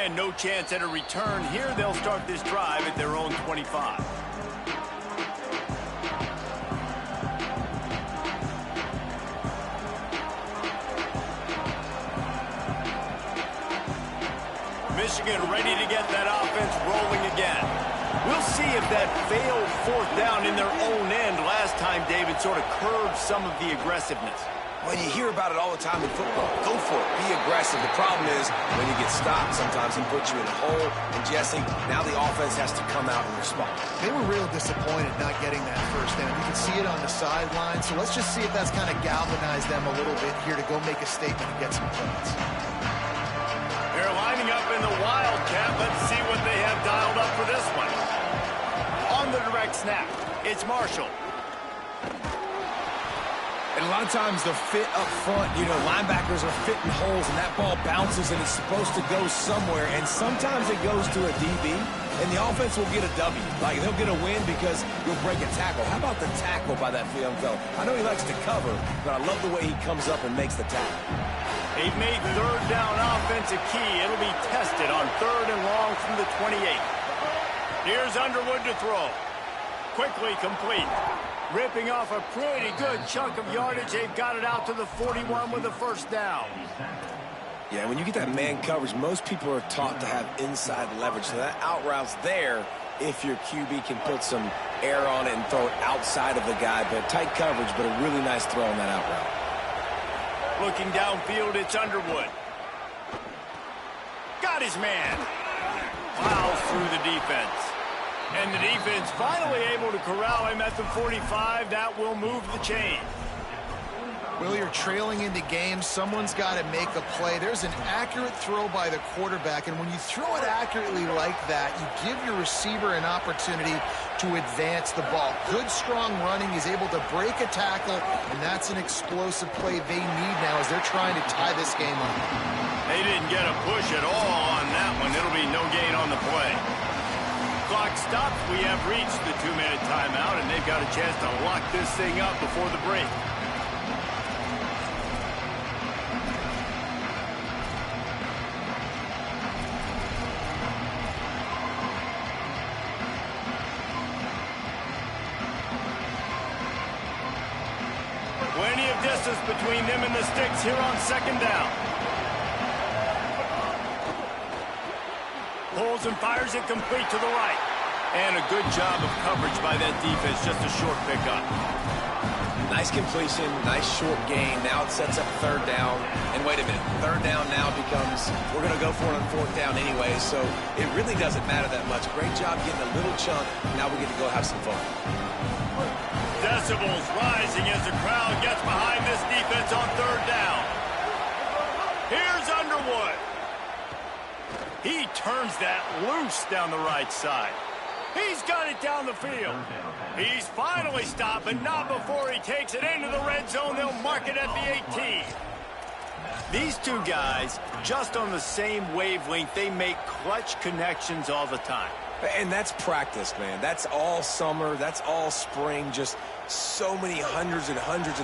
And no chance at a return here. They'll start this drive at their own 25. Michigan ready to get that offense rolling again. We'll see if that failed fourth down in their own end last time, David, sort of curbed some of the aggressiveness. Well, you hear about it all the time in football. Go for it. Be aggressive. The problem is when you get stopped, sometimes he puts you in a hole. And, Jesse, now the offense has to come out and respond. They were real disappointed not getting that first down. You can see it on the sideline. So let's just see if that's kind of galvanized them a little bit here to go make a statement and get some points. They're lining up in the Wildcat. Let's see what they have dialed up for this one. On the direct snap, it's Marshall. And a lot of times the fit up front, you know, linebackers are fitting holes, and that ball bounces, and it's supposed to go somewhere. And sometimes it goes to a DB, and the offense will get a W. Like, they'll get a win because you'll break a tackle. How about the tackle by that young fellow? I know he likes to cover, but I love the way he comes up and makes the tackle. They've made third down offense a key. It'll be tested on 3rd and long from the 28. Here's Underwood to throw. Quickly complete. Ripping off a pretty good chunk of yardage. They've got it out to the 41 with a first down. Yeah, when you get that man coverage, most people are taught to have inside leverage. So that out route's there if your QB can put some air on it and throw it outside of the guy. But tight coverage, but a really nice throw on that out route. Looking downfield, it's Underwood. Got his man. Plows through the defense. And the defense finally able to corral him at the 45. That will move the chain. Well, you're trailing into games. Someone's got to make a play. There's an accurate throw by the quarterback, and when you throw it accurately like that, you give your receiver an opportunity to advance the ball. Good, strong running. He's able to break a tackle, and that's an explosive play they need now as they're trying to tie this game up. They didn't get a push at all on that one. It'll be no gain on the play. Clock stops. We have reached the 2-minute timeout, and they've got a chance to lock this thing up before the break. Plenty of distance between them and the sticks here on 2nd down. Pulls and fires it complete to the right. And a good job of coverage by that defense. Just a short pickup. Nice completion, nice short gain. Now it sets up 3rd down. And wait a minute, 3rd down now becomes, we're going to go for it on 4th down anyway, so it really doesn't matter that much. Great job getting a little chunk. Now we get to go have some fun. Decibels rising as the crowd gets behind this defense on 3rd down. Here's Underwood. He turns that loose down the right side. He's got it down the field. He's finally stopped, but not before he takes it into the red zone. They'll mark it at the 18. These two guys, just on the same wavelength, they make clutch connections all the time. And that's practice, man. That's all summer. That's all spring. Just so many hundreds and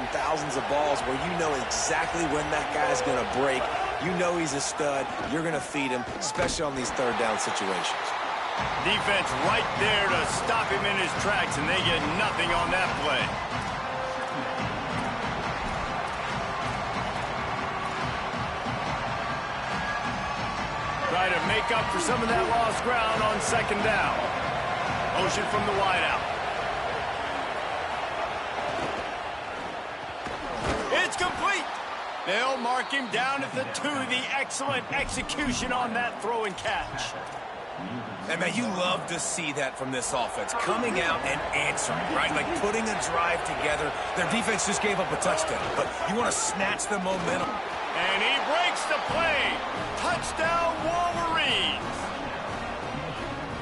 thousands of balls where you know exactly when that guy's going to break. You know he's a stud. You're going to feed him, especially on these 3rd down situations. Defense right there to stop him in his tracks, and they get nothing on that play. Try to make up for some of that lost ground on 2nd down. Motion from the wideout. It's complete. They'll mark him down at the 2. The excellent execution on that throw and catch. And, man, you love to see that from this offense. Coming out and answering, right? Like putting a drive together. Their defense just gave up a touchdown, but you want to snatch the momentum. And he breaks the play. Touchdown, Wolverines.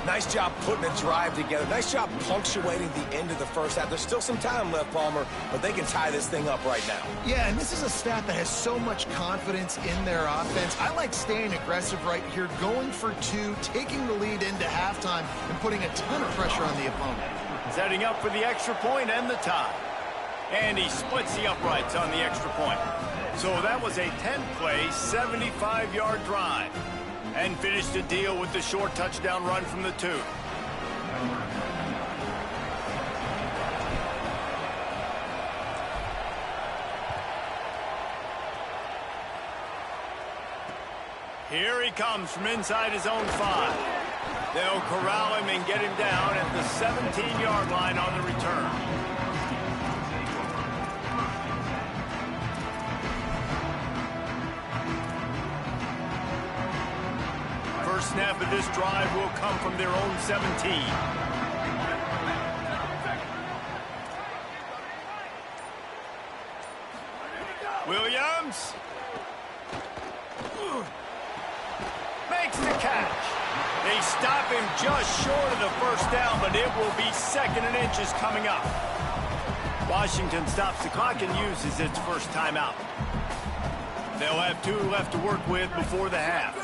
Nice job putting a drive together. Nice job punctuating the end of the first half. There's still some time left, Palmer, but they can tie this thing up right now. Yeah, and this is a staff that has so much confidence in their offense. I like staying aggressive right here, going for 2, taking the lead into halftime, and putting a ton of pressure on the opponent. Setting up for the extra point and the tie. And he splits the uprights on the extra point. So that was a 10-play, 75-yard drive. And finished the deal with the short touchdown run from the 2. Here he comes from inside his own 5. They'll corral him and get him down at the 17-yard line on the return. First snap of this drive will come from their own 17. Williams makes the catch. They stop him just short of the first down, but it will be 2nd and inches coming up. Washington stops the clock and uses its first timeout. They'll have 2 left to work with before the half.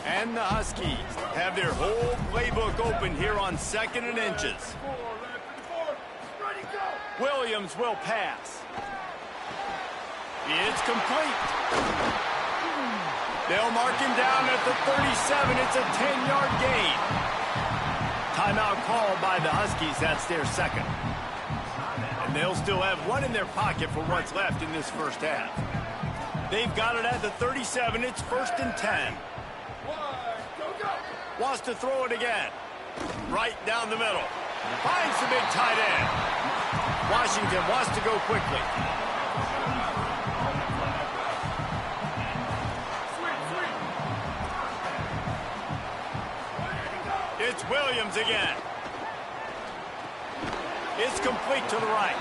And the Huskies have their whole playbook open here on 2nd and inches. Williams will pass. It's complete. They'll mark him down at the 37. It's a 10-yard gain. Timeout called by the Huskies. That's their 2nd. And they'll still have 1 in their pocket for what's left in this first half. They've got it at the 37. It's 1st and 10. Wants to throw it again. Right down the middle. Finds the big tight end. Washington wants to go quickly. It's Williams again. It's complete to the right.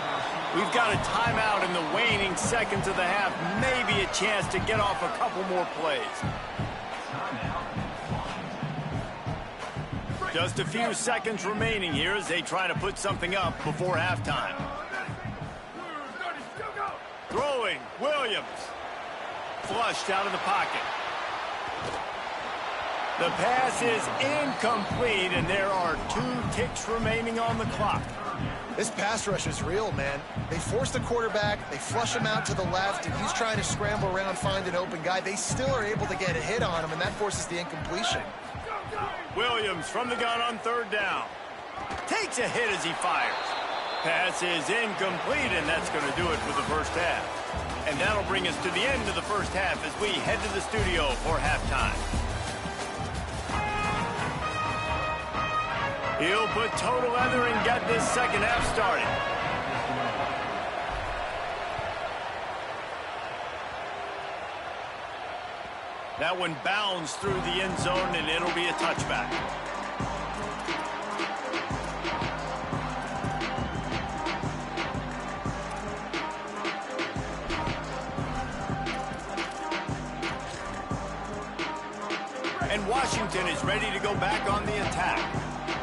We've got a timeout in the waning seconds of the half. Maybe a chance to get off a couple more plays. Just a few seconds remaining here as they try to put something up before halftime. Throwing, Williams. Flushed out of the pocket. The pass is incomplete, and there are 2 ticks remaining on the clock. This pass rush is real, man. They force the quarterback, they flush him out to the left, and he's trying to scramble around, find an open guy. They still are able to get a hit on him, and that forces the incompletion. Williams from the gun on 3rd down. Takes a hit as he fires. Pass is incomplete, and that's going to do it for the first half. And that'll bring us to the end of the first half as we head to the studio for halftime. He'll put total leather and get this second half started. That one bounds through the end zone, and it'll be a touchback. And Washington is ready to go back on the attack.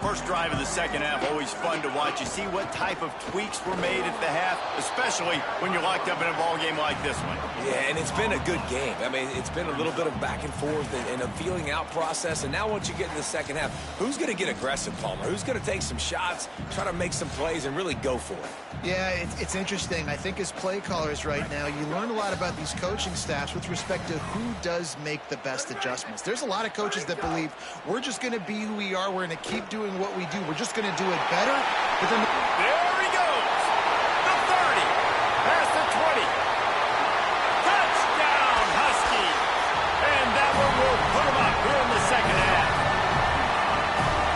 First drive of the second half, always fun to watch. You see what type of tweaks were made at the half, especially when you're locked up in a ball game like this one. Yeah, and it's been a good game. I mean, it's been a little bit of back and forth and a feeling out process. And now once you get in the second half, who's going to get aggressive, Palmer? Who's going to take some shots, try to make some plays, and really go for it? Yeah, it's interesting. I think as play callers right now, you learn a lot about these coaching staffs with respect to who does make the best adjustments. There's a lot of coaches that believe we're just going to be who we are. We're going to keep doing what we do. We're just going to do it better. But then there he goes. The 30. Past the 20. Touchdown, Husky. And that one will put him up here in the second half.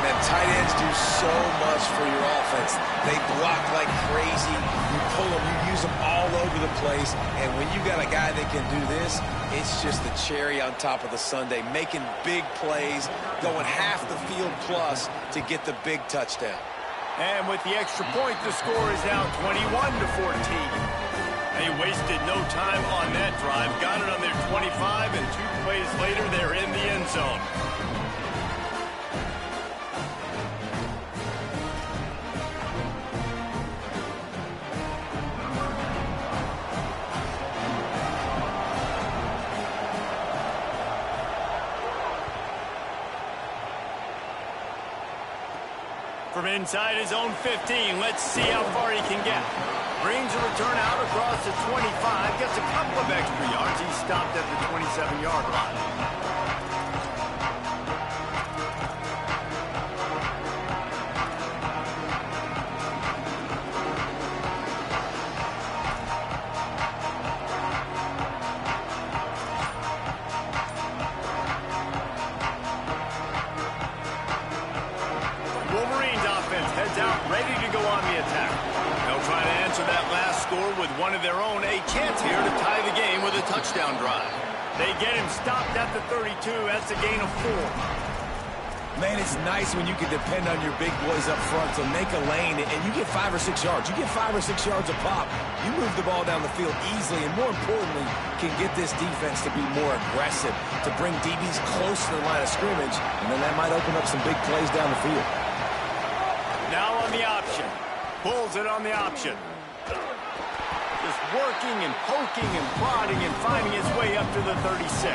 Man, tight ends do so much for your offense. They block like crazy. You pull them, you use them all over the place. And when you got a guy that can do this, it's just the cherry on top of the sundae, making big plays, going half the field plus to get the big touchdown. And with the extra point, the score is now 21-14. They wasted no time on that drive. Got it on their 25, and 2 plays later, they're in the end zone. From inside his own 15, let's see how far he can get. Brings a return out across the 25, gets a couple of extra yards. He's stopped at the 27-yard line. answer that last score with one of their own. A chance here to tie the game with a touchdown drive. They get him stopped at the 32. That's a gain of 4. Man, it's nice when you can depend on your big boys up front to make a lane, and you get 5 or 6 yards. You get 5 or 6 yards a pop. You move the ball down the field easily, and more importantly, can get this defense to be more aggressive, to bring DBs close to the line of scrimmage, and then that might open up some big plays down the field. Now on the option. Pulls it on the option. Just working and poking and prodding and finding his way up to the 36.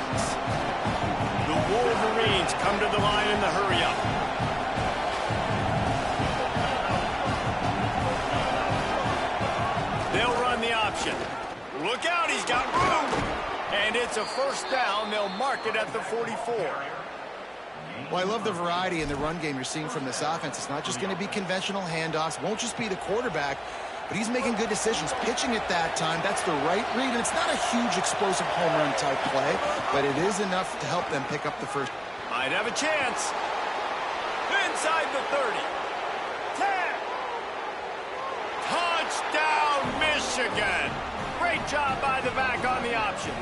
The Wolverines come to the line in the hurry-up. They'll run the option. Look out, he's got room! And it's a first down. They'll mark it at the 44. Well, I love the variety in the run game you're seeing from this offense. It's not just going to be conventional handoffs. Won't just be the quarterback, but he's making good decisions. Pitching at that time, that's the right read, and it's not a huge explosive home run type play, but it is enough to help them pick up the first. Might have a chance. Inside the 30. 10. Touchdown, Michigan. Great job by the back on the option.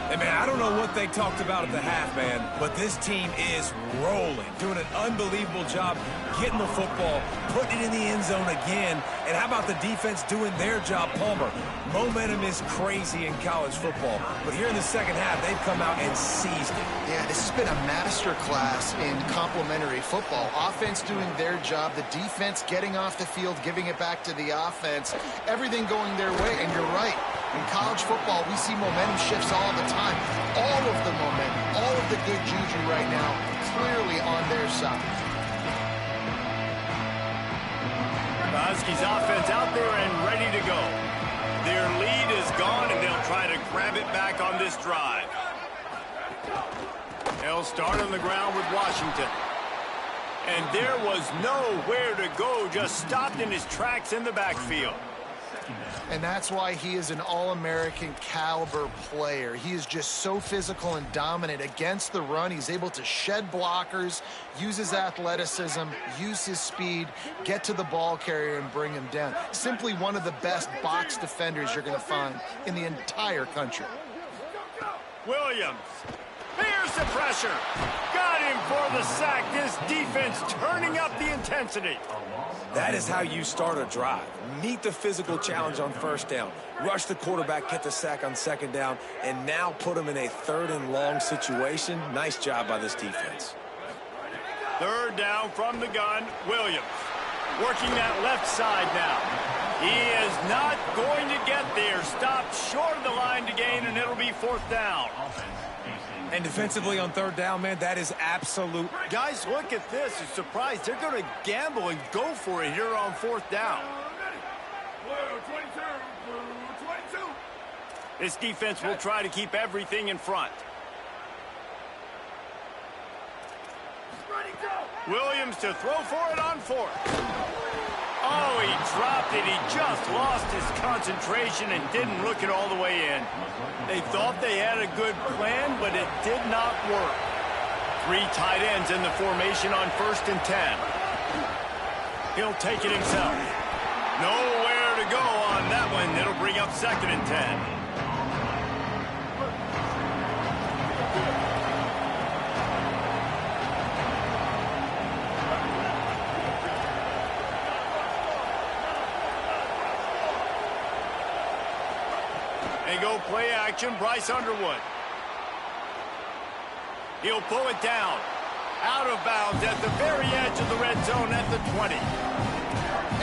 Hey, man, I don't know what they talked about at the half, man, but this team is rolling, doing an unbelievable job getting the football, putting it in the end zone again, and how about the defense doing their job, Palmer? Momentum is crazy in college football, but here in the second half, they've come out and seized it. Yeah, this has been a master class in complementary football. Offense doing their job, the defense getting off the field, giving it back to the offense, everything going their way, and you're right. In college football, we see momentum shifts all the time. All of the momentum, all of the good juju right now, clearly on their side. Husky's offense out there and ready to go. Their lead is gone, and they'll try to grab it back on this drive. They'll start on the ground with Washington. And there was nowhere to go, just stopped in his tracks in the backfield. And that's why he is an All-American caliber player. He is just so physical and dominant against the run. He's able to shed blockers, use his athleticism, use his speed, get to the ball carrier and bring him down. Simply one of the best box defenders you're going to find in the entire country. Williams. Here's the pressure. Got him for the sack. This defense turning up the intensity. That is how you start a drive. Meet the physical challenge on first down. Rush the quarterback, get the sack on second down, and now put him in a 3rd and long situation. Nice job by this defense. 3rd down from the gun. Williams working that left side now. He is not going to get there. Stopped short of the line to gain, and it'll be 4th down. And defensively on 3rd down, man, that is absolute. Guys, look at this. I'm surprised they're going to gamble and go for it here on 4th down. This defense will try to keep everything in front. Williams to throw for it on 4th. Oh, he dropped it. He just lost his concentration and didn't look it all the way in. They thought they had a good plan, but it did not work. 3 tight ends in the formation on 1st and 10. He'll take it himself. Nowhere to go on that one. It'll bring up 2nd and 10. They go play action, Bryce Underwood. He'll pull it down. Out of bounds at the very edge of the red zone at the 20.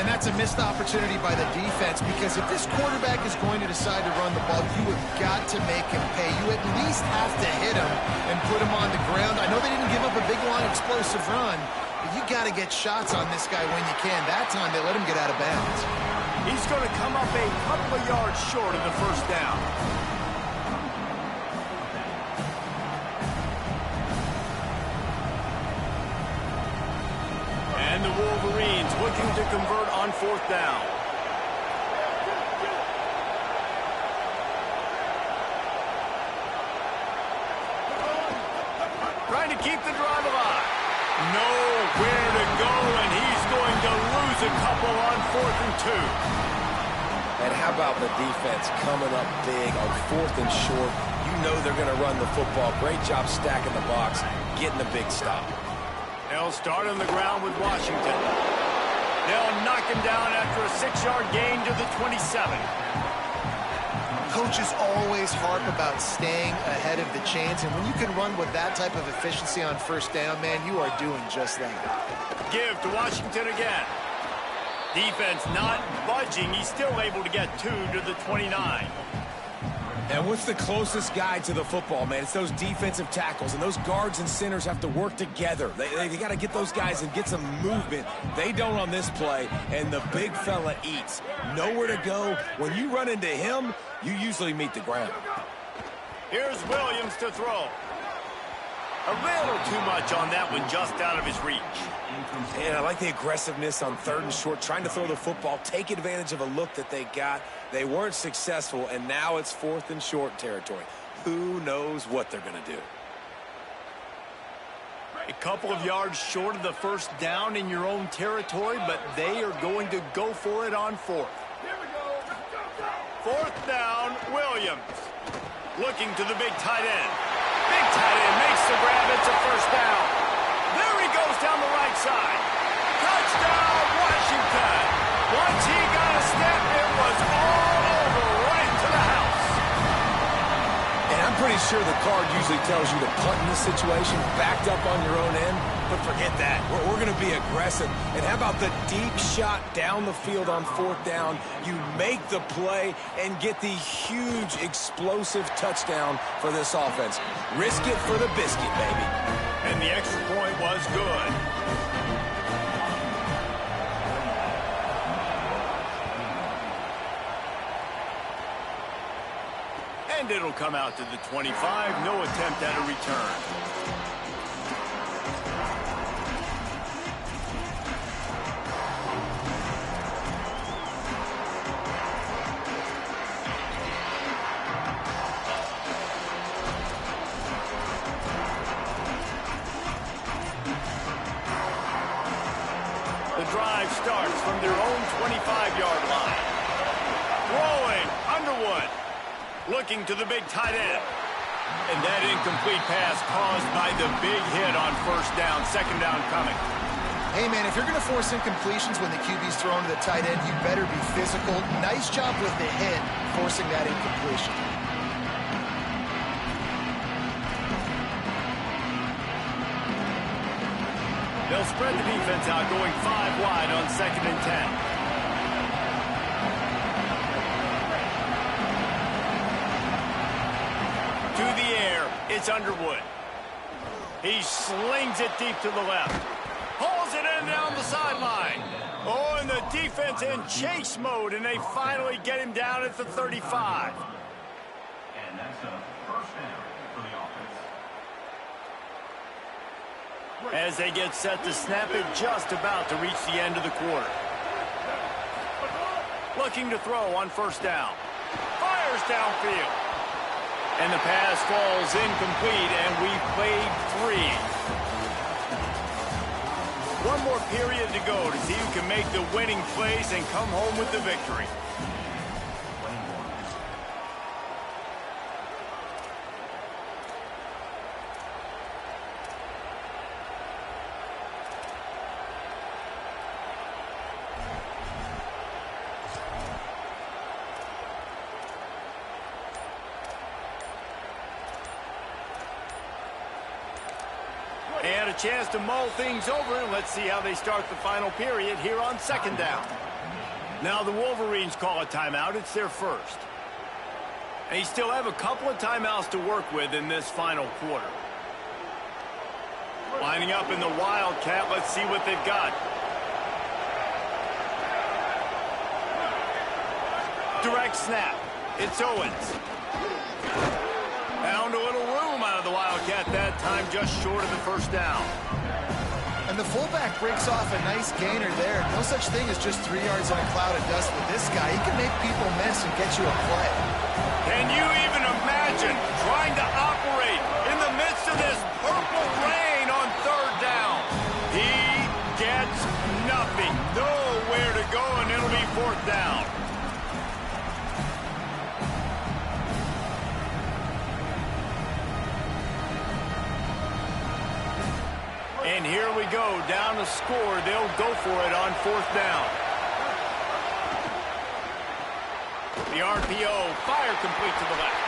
And that's a missed opportunity by the defense, because if this quarterback is going to decide to run the ball, you have got to make him pay. You at least have to hit him and put him on the ground. I know they didn't give up a big, long, explosive run, but you got to get shots on this guy when you can. That time, they let him get out of bounds. He's going to come up a couple of yards short of the 1st down. And the Wolverines looking to convert on 4th down. Trying to keep the drive alive. Nowhere to go, and he's going to lose a couple on 4th and 2. And how about the defense coming up big on 4th and short? You know they're going to run the football. Great job stacking the box, getting a big stop. They'll start on the ground with Washington. They'll knock him down after a 6-yard gain to the 27. Coaches always harp about staying ahead of the chains, and when you can run with that type of efficiency on 1st down, man, you are doing just that. Give to Washington again. Defense not budging. He's still able to get 2 to the 29. And what's the closest guy to the football, man? It's those defensive tackles, and those guards and centers have to work together. They got to get those guys and get some movement. They don't on this play, and the big fella eats. Nowhere to go. When you run into him, you usually meet the ground. Here's Williams to throw. A little too much on that one, just out of his reach. And I like the aggressiveness on 3rd and short, trying to throw the football, take advantage of a look that they got. They weren't successful, and now it's 4th and short territory. Who knows what they're going to do? A couple of yards short of the 1st down in your own territory, but they are going to go for it on 4th. 4th down, Williams. Looking to the big tight end. Big tight end makes the grab. It's a 1st down. There he goes down the right side. Touchdown, Washington. Once he got a step, it was all over, right to the house. And I'm pretty sure the card usually tells you to punt in this situation, backed up on your own end, but forget that. We're going to be aggressive. And how about the deep shot down the field on 4th down? You make the play and get the huge explosive touchdown for this offense. Risk it for the biscuit, baby. And the extra point was good. And it'll come out to the 25. No attempt at a return. Drive starts from their own 25-yard line. Throwing, Underwood. Looking to the big tight end. And that incomplete pass caused by the big hit on 1st down. 2nd down coming. Hey, man, if you're going to force incompletions when the QB's thrown to the tight end, you better be physical. Nice job with the hit, forcing that incompletion. They'll spread the defense out, going 5 wide on 2nd and 10. To the air, it's Underwood. He slings it deep to the left. Pulls it in down the sideline. Oh, and the defense in chase mode, and they finally get him down at the 35. And that's a 1st down for the offense. As they get set to snap it, just about to reach the end of the quarter. Looking to throw on 1st down. Fires downfield. And the pass falls incomplete, and we've played 3. One more period to go to see who can make the winning plays and come home with the victory. And a chance to mull things over, and let's see how they start the final period here on 2nd down. Now the Wolverines call a timeout. It's their 1st. And you still have a couple of timeouts to work with in this final quarter. Lining up in the Wildcat. Let's see what they've got. Direct snap. It's Owens. Found a little room out of the Wildcat that time, just short of the 1st down. And the fullback breaks off a nice gainer there. No such thing as just 3 yards in a cloud of dust with this guy. He can make people miss and get you a play. Can you even imagine trying to operate in the midst of this purple rain on 3rd down? He gets nothing. Nowhere And here we go, down to score. They'll go for it on 4th down. The RPO, fire complete to the left.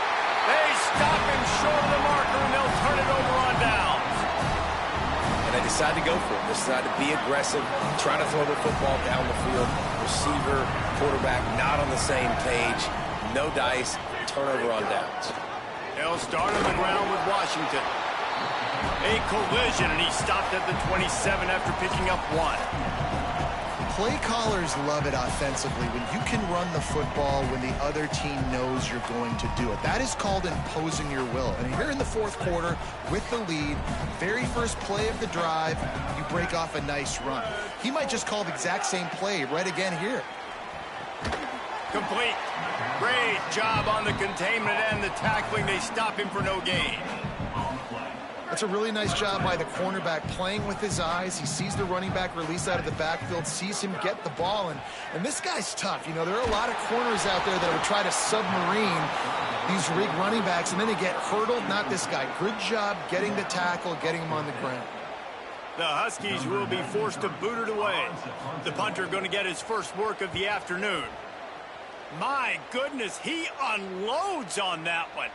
They stop him short of the marker, and they'll turn it over on downs. And they decide to go for it. They decide to be aggressive, try to throw the football down the field. Receiver, quarterback, not on the same page. No dice, turnover on downs. They'll start on the ground with Washington. A collision, and he stopped at the 27 after picking up 1. Play callers love it offensively when you can run the football when the other team knows you're going to do it. That is called imposing your will. And here in the 4th quarter with the lead, very first play of the drive, you break off a nice run. He might just call the exact same play right again here. Complete. Great job on the containment and the tackling. They stop him for no gain. That's a really nice job by the cornerback playing with his eyes. He sees the running back release out of the backfield, sees him get the ball, and this guy's tough. You know, there are a lot of corners out there that would try to submarine these rig running backs, and then they get hurdled. Not this guy. Good job getting the tackle, getting him on the ground. The Huskies will be forced to boot it away. The punter going to get his first work of the afternoon. My goodness, he unloads on that one.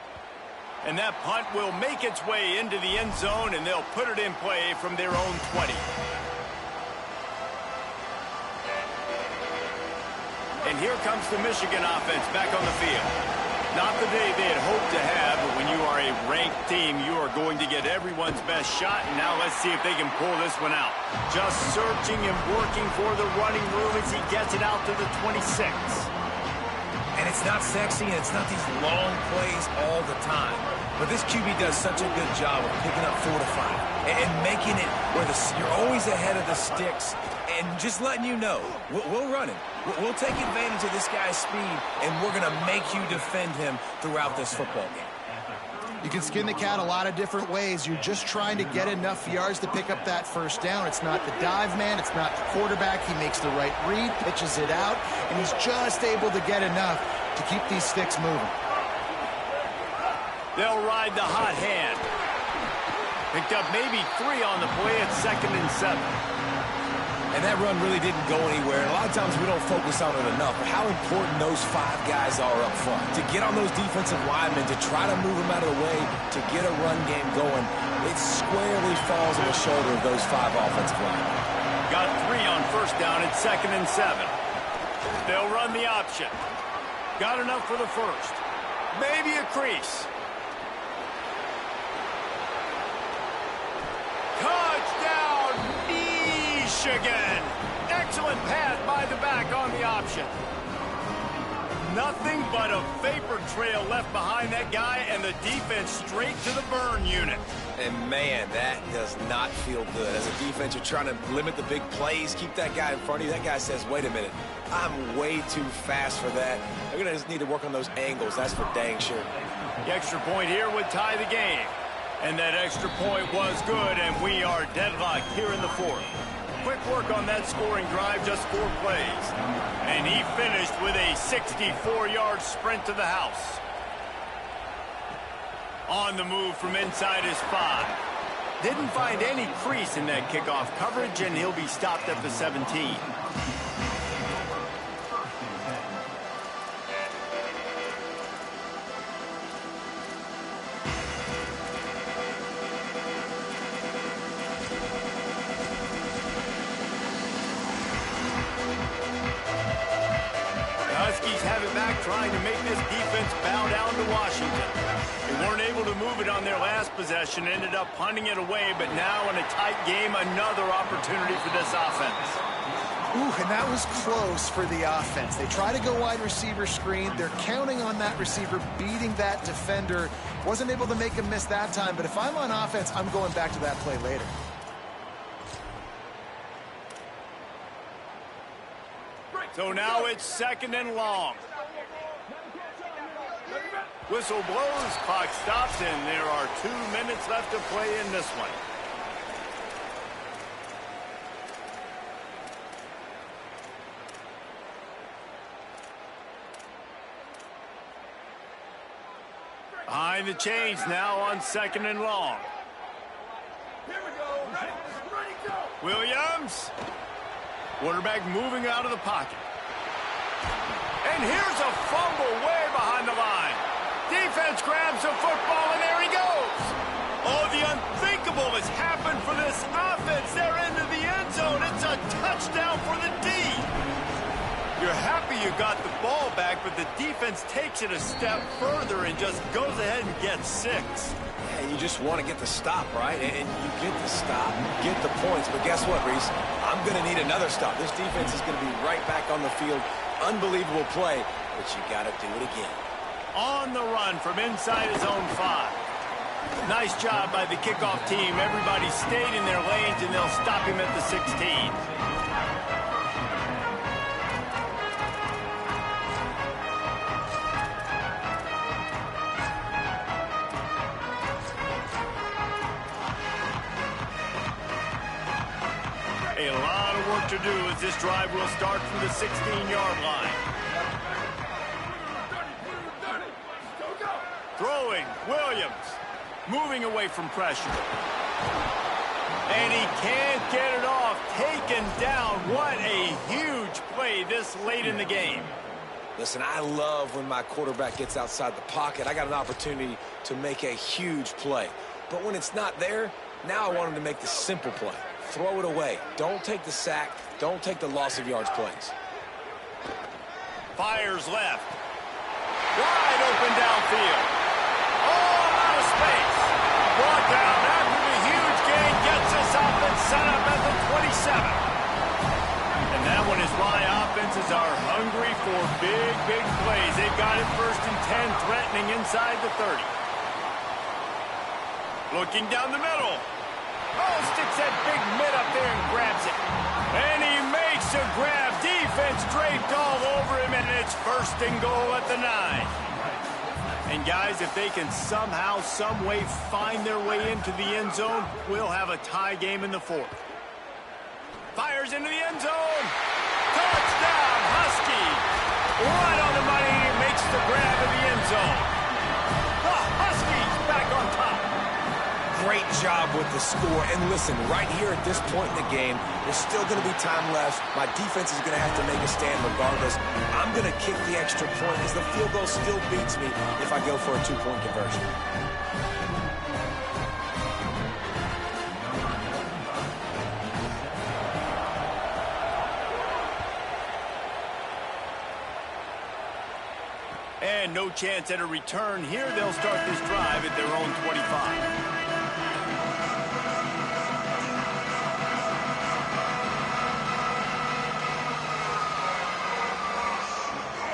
And that punt will make its way into the end zone, and they'll put it in play from their own 20. And here comes the Michigan offense back on the field. Not the day they had hoped to have, but when you are a ranked team, you are going to get everyone's best shot. And now let's see if they can pull this one out. Just searching and working for the running room as he gets it out to the 26. And it's not sexy, and it's not these long plays all the time. But this QB does such a good job of picking up 4 to 5 and making it where you're always ahead of the sticks and just letting you know, we'll run him. We'll take advantage of this guy's speed, and we're going to make you defend him throughout this football game. You can skin the cat a lot of different ways. You're just trying to get enough yards to pick up that first down. It's not the dive man. It's not the quarterback. He makes the right read, pitches it out, and he's just able to get enough to keep these sticks moving. They'll ride the hot hand. Picked up maybe 3 on the play at 2nd and 7. And that run really didn't go anywhere. And a lot of times we don't focus on it enough, but how important those 5 guys are up front. To get on those defensive linemen, to try to move them out of the way, to get a run game going, it squarely falls on the shoulder of those 5 offensive linemen. Got 3 on 1st down at 2nd and 7. They'll run the option. Got enough for the first. Maybe a crease. Touchdown, Michigan! Excellent pass by the back on the option. Nothing but a vapor trail left behind that guy, and the defense straight to the burn unit. And, man, that does not feel good. As a defense, you're trying to limit the big plays, keep that guy in front of you. That guy says, wait a minute, I'm way too fast for that. They're going to just need to work on those angles. That's for dang sure. The extra point here would tie the game. And that extra point was good, and we are deadlocked here in the 4th. Quick work on that scoring drive, just 4 plays. And he finished with a 64-yard sprint to the house. On the move from inside his 5. Didn't find any crease in that kickoff coverage, and he'll be stopped at the 17. Huskies have it back, trying to make this defense bow down to Washington. They weren't able to move it on their last possession, ended up punting it away, but now in a tight game, another opportunity for this offense. Ooh, and that was close for the offense. They try to go wide receiver screen. They're counting on that receiver beating that defender. Wasn't able to make him miss that time, but if I'm on offense, I'm going back to that play later. So now it's 2nd and long. Whistle blows, clock stops, and there are 2 minutes left to play in this one. Behind the chains now on 2nd and long. Here we go. Ready, Williams. Quarterback moving out of the pocket. And here's a fumble way behind the line. Defense grabs the football, and there he goes. Oh, the unthinkable has happened for this offense. They're into the end zone. It's a touchdown for the D. You're happy you got the ball back, but the defense takes it a step further and just goes ahead and gets 6. Yeah, you just want to get the stop, right? And you get the stop, you get the points. But guess what, Reese? I'm going to need another stop. This defense is going to be right back on the field. Unbelievable play, but you got to do it again. On the run from inside his own 5. Nice job by the kickoff team. Everybody stayed in their lanes, and they'll stop him at the 16. A lot of work to do as this drive will start from the 16-yard line. Throwing, Williams. Moving away from pressure. And he can't get it off. Taken down. What a huge play this late in the game. Listen, I love when my quarterback gets outside the pocket. I got an opportunity to make a huge play. But when it's not there, now I want him to make the simple play. Throw it away. Don't take the sack. Don't take the loss of yards plays. Fires left. Wide open downfield. Oh, out of space. Brought down after the huge gain. Gets us up and set up at the 27. And that one is why offenses are hungry for big plays. They've got it 1st and 10, threatening inside the 30. Looking down the middle. Oh, sticks that big mid up there and grabs it. And he makes a grab. Defense draped all over him, and it's 1st and goal at the 9. And guys, if they can somehow, some way find their way into the end zone, we'll have a tie game in the 4th. Fires into the end zone. Touchdown, Husky. Right on the money. Makes the grab in the end zone. The Huskies back on top. Great job with the score. And listen, right here at this point in the game, there's still going to be time left. My defense is going to have to make a stand regardless. I'm going to kick the extra point as the field goal still beats me if I go for a 2-point conversion. And no chance at a return here. They'll start this drive at their own 25.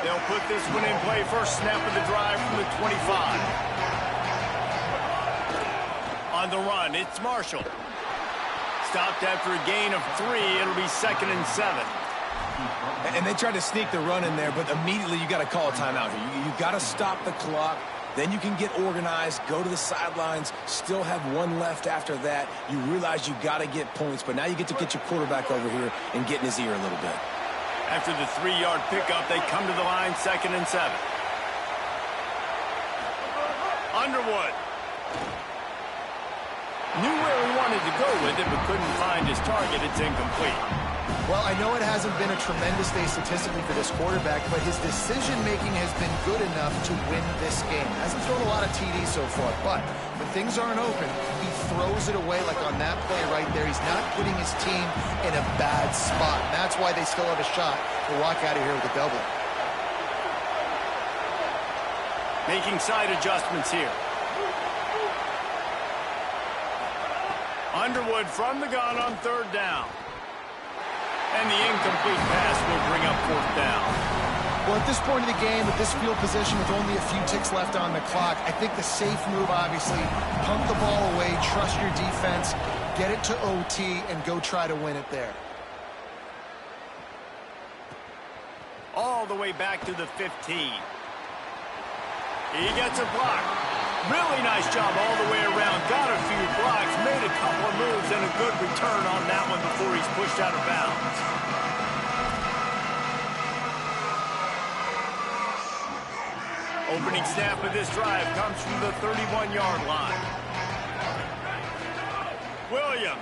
They'll put this one in play. First snap of the drive from the 25. On the run, it's Marshall. Stopped after a gain of 3. It'll be 2nd and 7. And they tried to sneak the run in there, but immediately you got to call a timeout here. You got to stop the clock. Then you can get organized, go to the sidelines, still have 1 left after that. You realize you got to get points, but now you get to get your quarterback over here and get in his ear a little bit. After the 3-yard pickup, they come to the line, 2nd and 7. Underwood. Knew where he wanted to go with it, but couldn't find his target. It's incomplete. Well, I know it hasn't been a tremendous day statistically for this quarterback, but his decision-making has been good enough to win this game. Hasn't thrown a lot of TDs so far, but when things aren't open, he throws it away like on that play right there. He's not putting his team in a bad spot. And that's why they still have a shot to walk out of here with a double. Making side adjustments here. Underwood from the gun on 3rd down. And the incomplete pass will bring up 4th down. Well, at this point of the game, with this field position with only a few ticks left on the clock, I think the safe move, obviously, pump the ball away, trust your defense, get it to OT, and go try to win it there. All the way back to the 15. He gets a block. Really nice job all the way around. Got a few blocks, made a couple of moves, and a good return on that one before he's pushed out of bounds. Opening snap of this drive comes from the 31-yard line. Williams.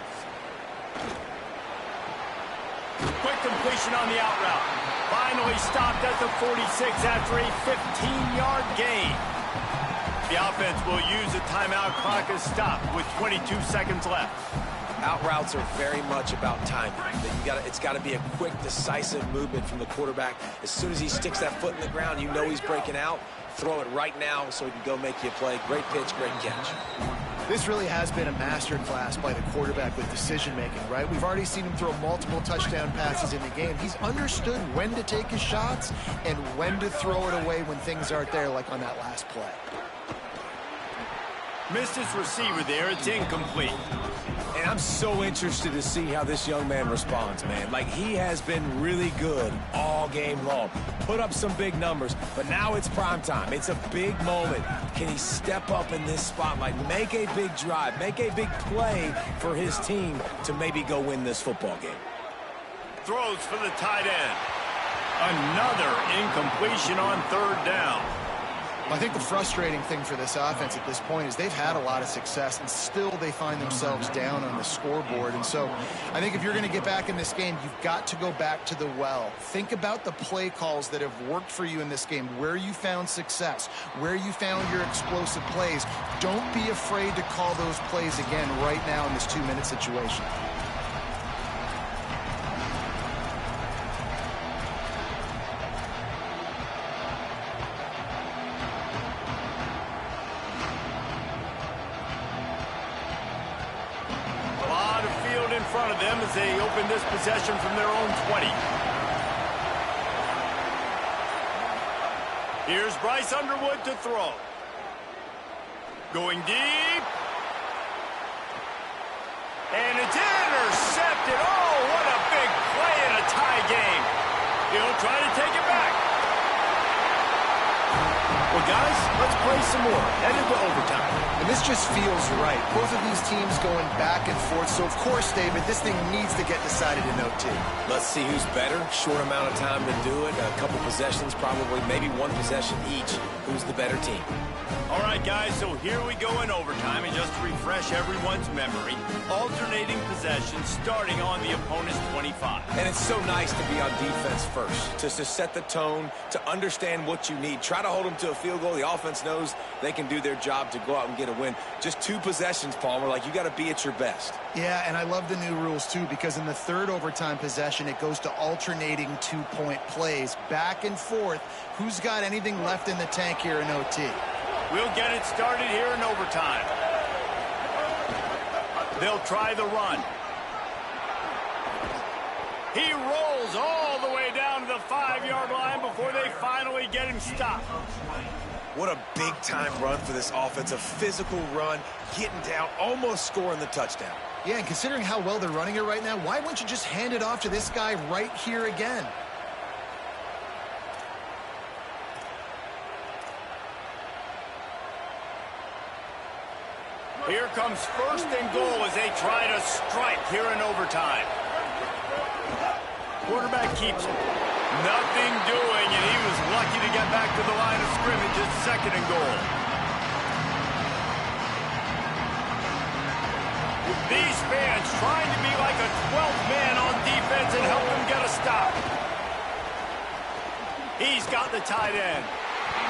quick completion on the out route. Finally stopped at the 46 after a 15-yard gain. The offense will use the timeout clock as stopped with 22 seconds left. Out routes are very much about timing. It's got to be a quick, decisive movement from the quarterback. As soon as he sticks that foot in the ground, you know he's breaking out. Throw it right now so he can go make you a play. Great pitch, great catch. This really has been a masterclass by the quarterback with decision-making, right? We've already seen him throw multiple touchdown passes in the game. He's understood when to take his shots and when to throw it away when things aren't there, like on that last play. Missed his receiver there. It's incomplete. And I'm so interested to see how this young man responds, man. Like, he has been really good all game long. Put up some big numbers, but now it's prime time. It's a big moment. Can he step up in this spotlight, make a big drive, make a big play for his team to maybe go win this football game? Throws for the tight end. Another incompletion on third down. I think the frustrating thing for this offense at this point is they've had a lot of success, and still they find themselves down on the scoreboard. And so I think if you're going to get back in this game, you've got to go back to the well. Think about the play calls that have worked for you in this game, where you found success, where you found your explosive plays. Don't be afraid to call those plays again right now in this 2-minute situation. Front of them as they open this possession from their own 20. Here's Bryce Underwood to throw. Going deep. And it's intercepted. Oh, what a big play in a tie game. He'll try to take it back. Well, guys, let's play some more. Headed to overtime. And this just feels right. Both of these teams going back and forth. So, of course, David, this thing needs to get decided in OT. Let's see who's better. Short amount of time to do it. A couple possessions, probably maybe one possession each. Who's the better team? All right, guys, so here we go in overtime. And just to refresh everyone's memory, alternating possessions starting on the opponent's 25. And it's so nice to be on defense first, to set the tone, to understand what you need. Try to hold them to a field goal. The offense knows they can do their job to go out and get a win. Just 2 possessions, Palmer. Like, you got to be at your best. Yeah, and I love the new rules, too, because in the third overtime possession, it goes to alternating 2-point plays. Back and forth. Who's got anything left in the tank here in OT? We'll get it started here in overtime. They'll try the run. He rolls all the way down to the 5-yard line before they finally get him stopped. What a big-time run for this offense. A physical run, getting down, almost scoring the touchdown. Yeah, and considering how well they're running it right now, why wouldn't you just hand it off to this guy right here again? Here comes first and goal as they try to strike here in overtime. Quarterback keeps it. Nothing doing, and he was lucky to get back to the line of scrimmage at second and goal. These fans trying to be like a 12th man on defense and help them get a stop. He's got the tight end.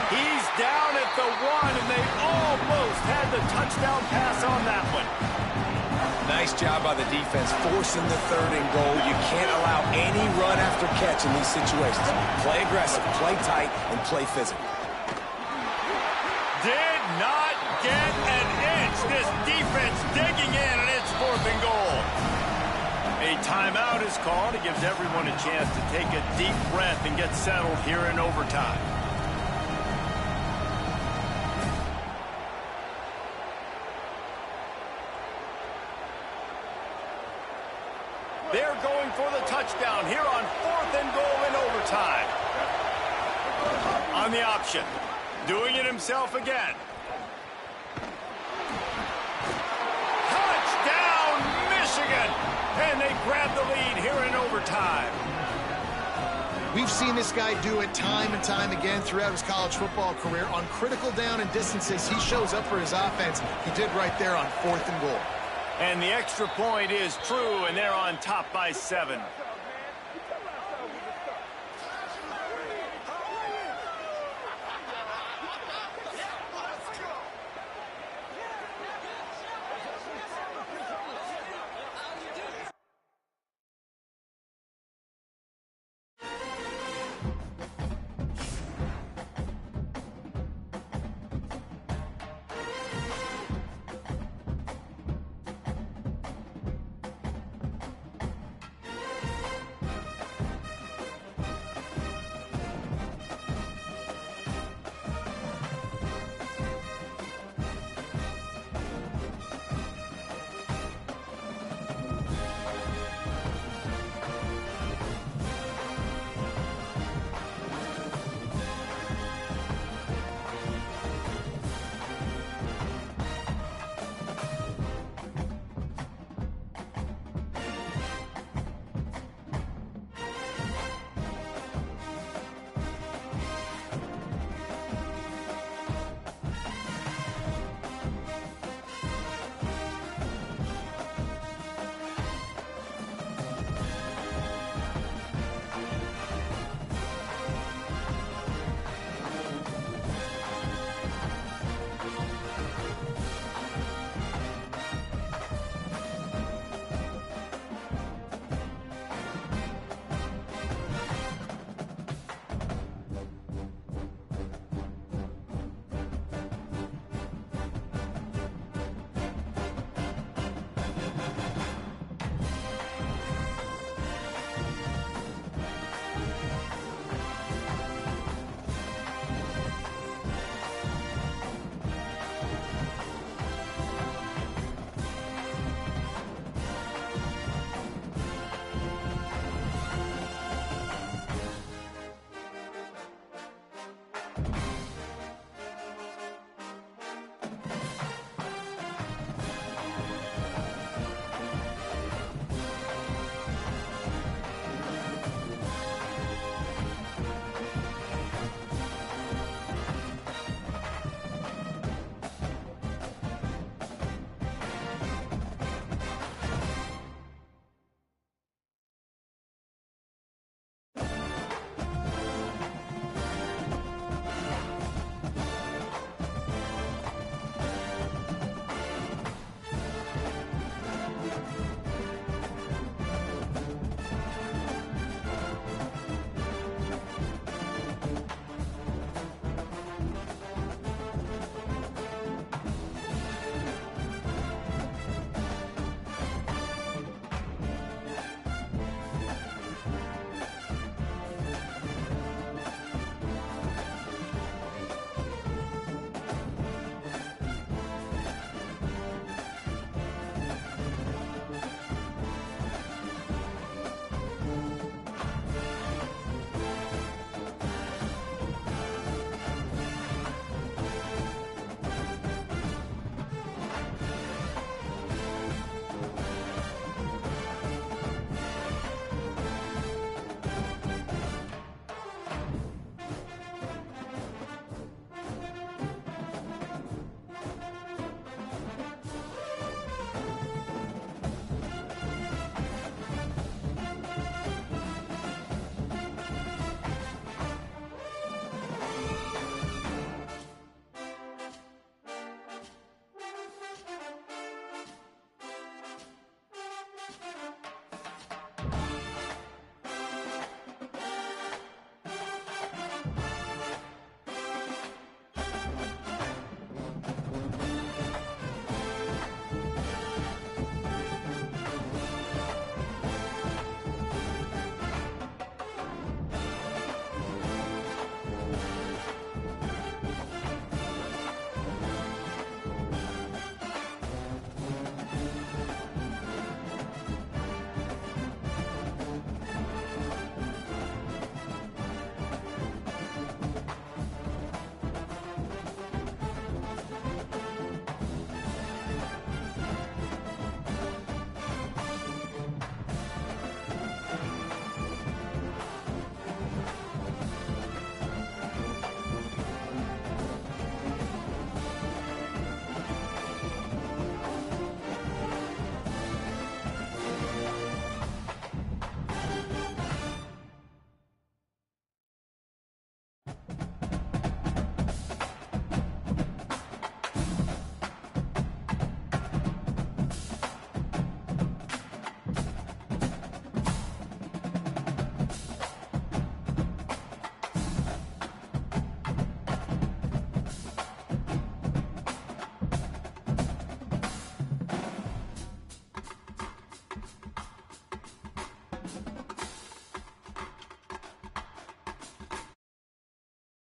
He's down at the 1, and they almost had the touchdown pass on that one. Nice job by the defense, forcing the third and goal. You can't allow any run after catch in these situations. Play aggressive, play tight, and play physical. Did not get an inch. This defense digging in, and it's fourth and goal. A timeout is called. It gives everyone a chance to take a deep breath and get settled here in overtime. They're going for the touchdown here on fourth and goal in overtime. On the option. Doing it himself again. Touchdown, Michigan! And they grab the lead here in overtime. We've seen this guy do it time and time again throughout his college football career. On critical down and distances, he shows up for his offense. He did right there on fourth and goal. And the extra point is true, and they're on top by 7.